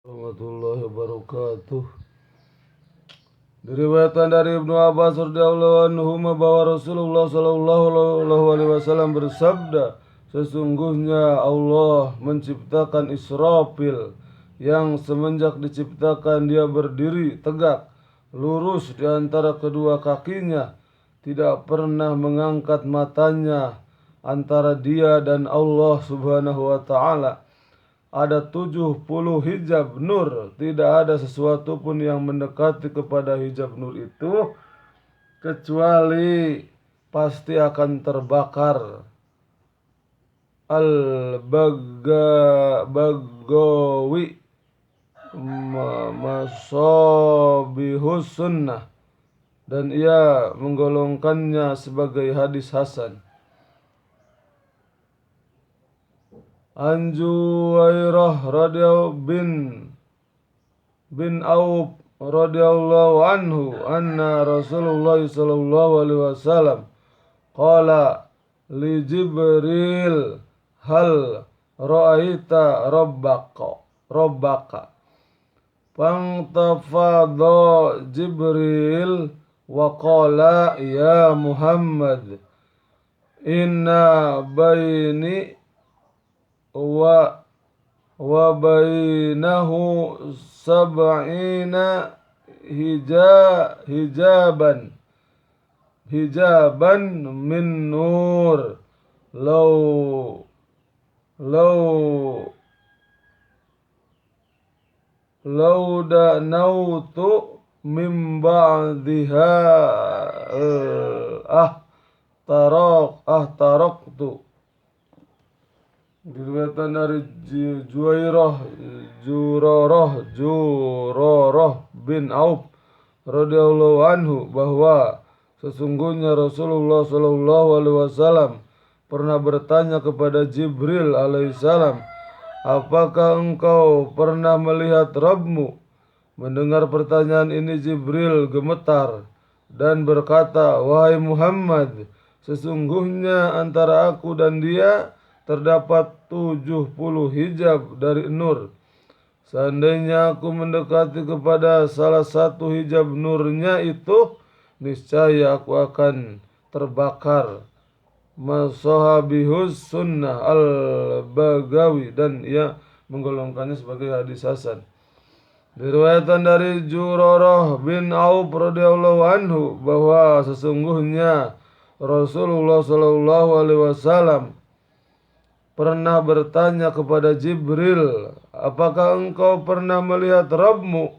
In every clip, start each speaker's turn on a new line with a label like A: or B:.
A: Warahmatullahi wabarakatuh. Diriwayatkan dari Ibnu Abbas radhiyallahu anhu bahwa Rasulullah sallallahu alaihi wasallam bersabda, sesungguhnya Allah menciptakan Israfil yang semenjak diciptakan dia berdiri tegak lurus di antara kedua kakinya, tidak pernah mengangkat matanya antara dia dan Allah Subhanahu wa taala. Ada 70 hijab nur. Tidak ada sesuatu pun yang mendekati kepada hijab nur itu kecuali pasti akan terbakar. Al-Bagawi Masabihus Sunnah, dan ia menggolongkannya sebagai hadis hasan. An Juwairah radhiyallahu bin Auf radhiyallahu anhu anna Rasulullah sallallahu alaihi wasallam qala li Jibril hal ra'aita rabbaka fantafadha Jibril wa qala ya Muhammad inna baini wa bainahu sab'ina hijaban min nur law danautu min ba'diha ahtaraktu. Diriwayatkan dari Jurarah bin Auf radhiyallahu anhu bahwa sesungguhnya Rasulullah sallallahu alaihi wasallam pernah bertanya kepada Jibril alaihissalam, apakah engkau pernah melihat Rabbmu? Mendengar pertanyaan ini Jibril gemetar dan berkata, wahai Muhammad, sesungguhnya antara aku dan dia terdapat 70 hijab dari nur. Seandainya aku mendekati kepada salah satu hijab nurnya itu, niscaya aku akan terbakar. Masahabihus Sunnah Al-Bagawi, dan ia menggolongkannya sebagai hadis hasan. Diriwayatkan dari Jurarah bin Auf radhiyallahu anhu bahwa sesungguhnya Rasulullah sallallahu alaihi wasallam pernah bertanya kepada Jibril, apakah engkau pernah melihat Rabbmu?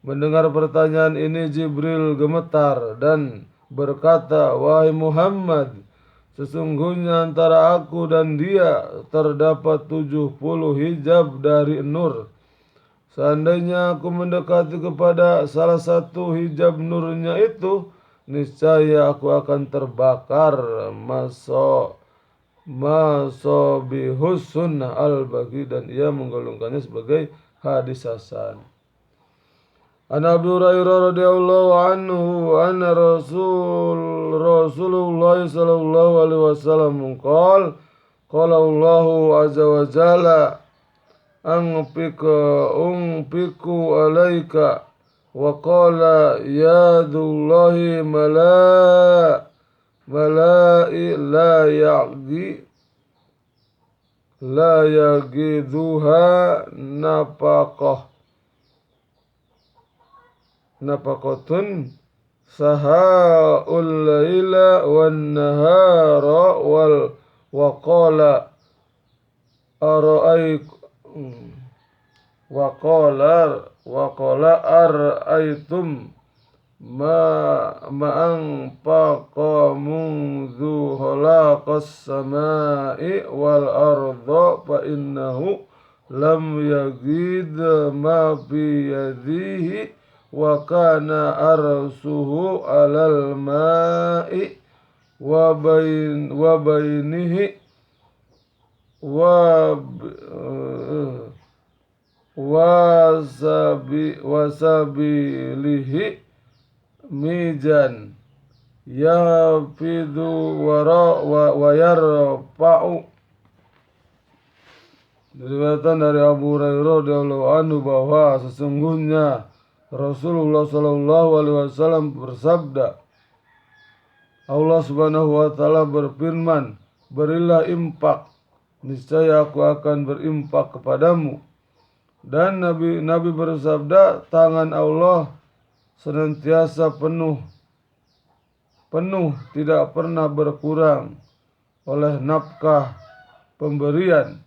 A: Mendengar pertanyaan ini Jibril gemetar dan berkata, wahai Muhammad, sesungguhnya antara aku dan dia terdapat 70 hijab dari nur. Seandainya aku mendekati kepada salah satu hijab nurnya itu, niscaya aku akan terbakar. Masabihus Sunnah Al-Baqi, dan ia menggolongkannya sebagai hadis hasan. An Abu Hurairah radhiyallahu anhu anna Rasulullah sallallahu alaihi wasallam qala Allahu azza wa jalla unfiku alaika wa qala ya dullahi malai la yagiduha napaqatun sahaul laila wan nahara wa qala ara'aytum ma'anfaqa mundu khalaqas samai wal arda fa innahu lam yagid ma bi yadihi wa kana arsuhu alal ma'i wa bainihi wasabilihi mijan yafidu wa yarfa'u Diriwayatkan dari Abu Hurairah radhiyallahu anhu bahwa sesungguhnya Rasulullah sallallahu alaihi wasallam bersabda, Allah Subhanahu wa taala berfirman, "Berilah infak, niscaya aku akan berimpak kepadamu." Dan Nabi bersabda, tangan Allah senantiasa penuh, tidak pernah berkurang oleh nafkah pemberian.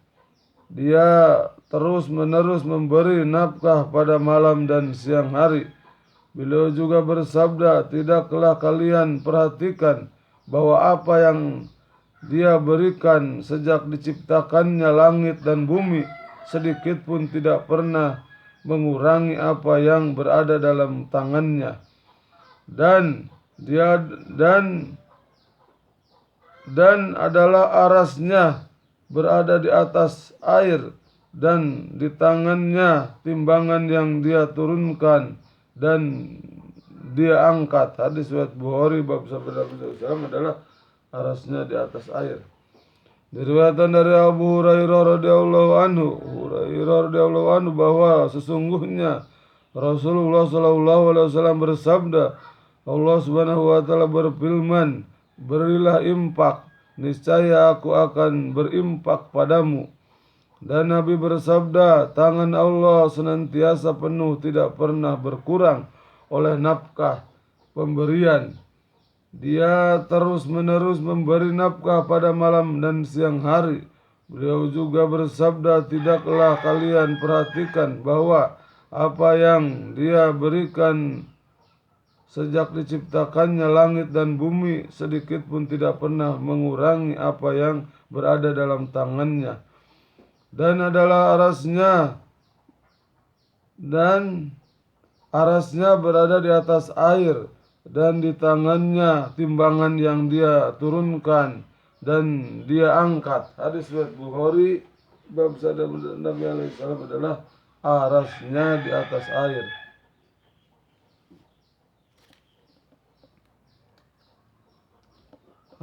A: Dia terus-menerus memberi nafkah pada malam dan siang hari. Beliau juga bersabda, tidaklah kalian perhatikan bahwa apa yang dia berikan sejak diciptakannya langit dan bumi sedikit pun tidak pernah mengurangi apa yang berada dalam tangannya. Dan dia dan adalah arasnya berada di atas air, dan di tangannya timbangan yang dia turunkan dan dia angkat. Hadis riwayat Bukhari bab sabda Nabi SAW adalah arasnya di atas air. Diriwayatkan dari Abu Hurairah radhiyallahu anhu bahwa sesungguhnya Rasulullah sallallahu alaihi wasallam bersabda, Allah Subhanahu wa taala berfirman, "Berilah infak, niscaya aku akan berimpak padamu." Dan Nabi bersabda, tangan Allah senantiasa penuh, tidak pernah berkurang oleh nafkah pemberian. Dia terus-menerus memberi nafkah pada malam dan siang hari. Beliau juga bersabda, tidaklah kalian perhatikan bahwa apa yang dia berikan sejak diciptakannya langit dan bumi sedikit pun tidak pernah mengurangi apa yang berada dalam tangannya. Dan adalah arasnya berada di atas air, dan di tangannya timbangan yang dia turunkan dan dia angkat. Hadis riwayat Bukhari bab sabda Nabi alaihi salam adalah arasnya di atas air.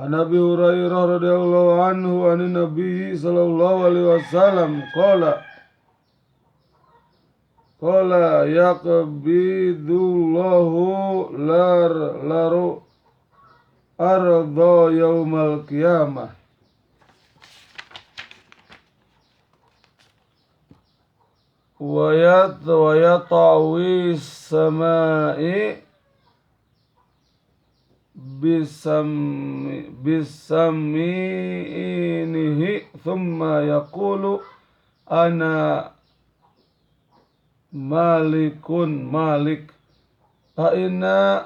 A: An Abi Hurairah radhiyallahu anhu an Nabi sallallahu alaihi wasallam qala yaqbidullahu laru arda yaumal qiyamah wa yatawi samai bisamiinihi thumma yaqulu ana malik aina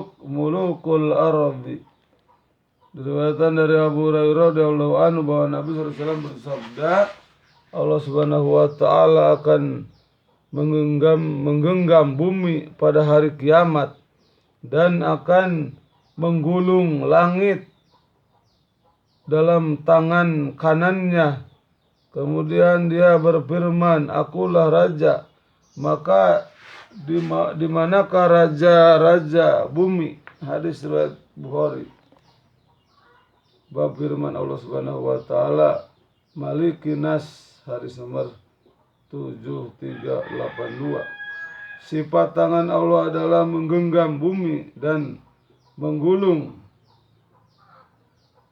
A: mulukul ardi. Diriwayatkan dari Abu Hurairah radhiyallahu anhu bahwa Nabi SAW bersabda, Allah Subhanahu wa taala akan menggenggam bumi pada hari kiamat dan akan menggulung langit dalam tangan kanannya. Kemudian dia berfirman, akulah raja. Maka di manakah raja-raja bumi? Hadis riwayat Bukhari. Bab firman Allah Subhanahu wa taala, Malikin Nas, hadis nomor 7382. Sifat tangan Allah adalah menggenggam bumi dan menggulung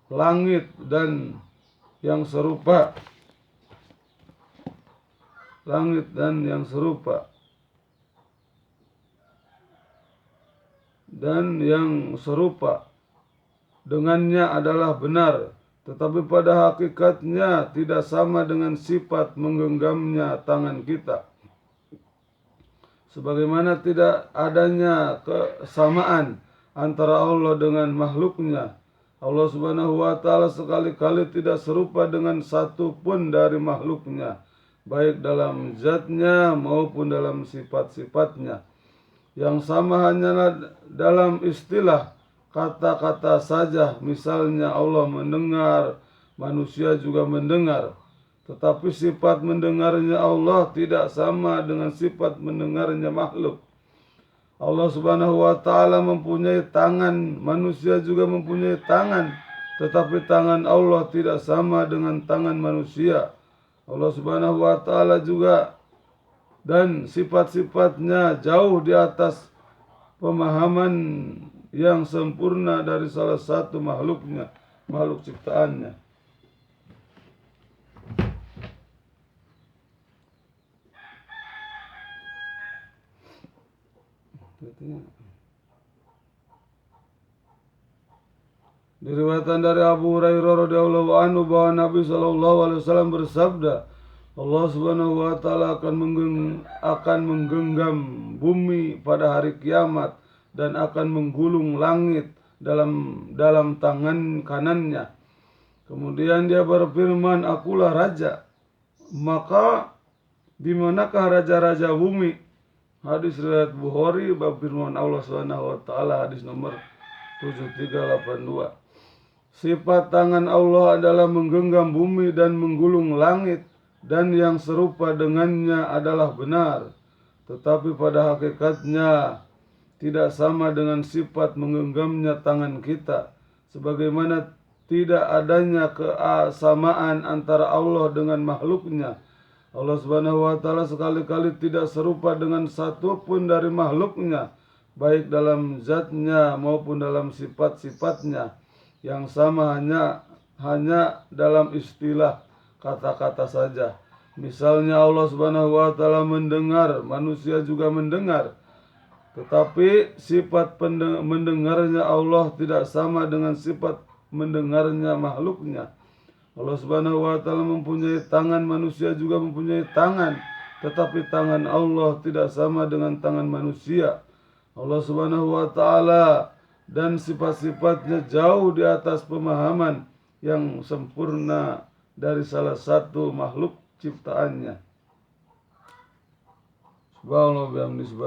A: langit dan yang serupa. Dan yang serupa dengannya adalah benar, tetapi pada hakikatnya tidak sama dengan sifat menggenggamnya tangan kita. Sebagaimana tidak adanya kesamaan antara Allah dengan makhluknya. Allah Subhanahu wa taala sekali-kali tidak serupa dengan satu pun dari makhluknya, baik dalam zatnya maupun dalam sifat-sifatnya. Yang sama hanyalah dalam istilah kata-kata saja. Misalnya Allah mendengar, manusia juga mendengar. Tetapi sifat mendengarnya Allah tidak sama dengan sifat mendengarnya makhluk. Allah Subhanahu wa taala mempunyai tangan, manusia juga mempunyai tangan. tetapi tangan Allah tidak sama dengan tangan manusia. Allah Subhanahu wa Ta'ala juga dan sifat-sifatnya jauh di atas pemahaman yang sempurna dari salah satu makhluknya, makhluk ciptaannya. Diriwayatkan dari Abu Hurairah radhiyallahu anhu bahwa Nabi SAW bersabda, Allah Subhanahu wa Ta'ala akan menggenggam bumi pada hari kiamat dan akan menggulung langit dalam tangan kanannya. Kemudian dia berfirman, akulah raja. Maka di manakah raja-raja bumi? Hadis riwayat Bukhari, bab firman Allah Subhanahu wa Ta'ala, hadis nomor 7382. Sifat tangan Allah adalah menggenggam bumi dan menggulung langit, dan yang serupa dengannya adalah benar. Tetapi pada hakikatnya tidak sama dengan sifat menggenggamnya tangan kita. Sebagaimana tidak adanya kesamaan antara Allah dengan makhluknya. Allah Subhanahu wa Ta'ala sekali-kali tidak serupa dengan satupun dari makhluknya, baik dalam zatnya maupun dalam sifat-sifatnya. Yang sama hanya dalam istilah kata-kata saja. Misalnya Allah Subhanahu wa Ta'ala mendengar, manusia juga mendengar. Tetapi sifat mendengarnya Allah tidak sama dengan sifat mendengarnya makhluknya. Allah Subhanahu wa Ta'ala mempunyai tangan, manusia juga mempunyai tangan. Tetapi tangan Allah tidak sama dengan tangan manusia. Allah Subhanahu wa Ta'ala dan sifat-sifatnya jauh di atas pemahaman yang sempurna dari salah satu makhluk ciptaannya. Subhanallah bihamdihi.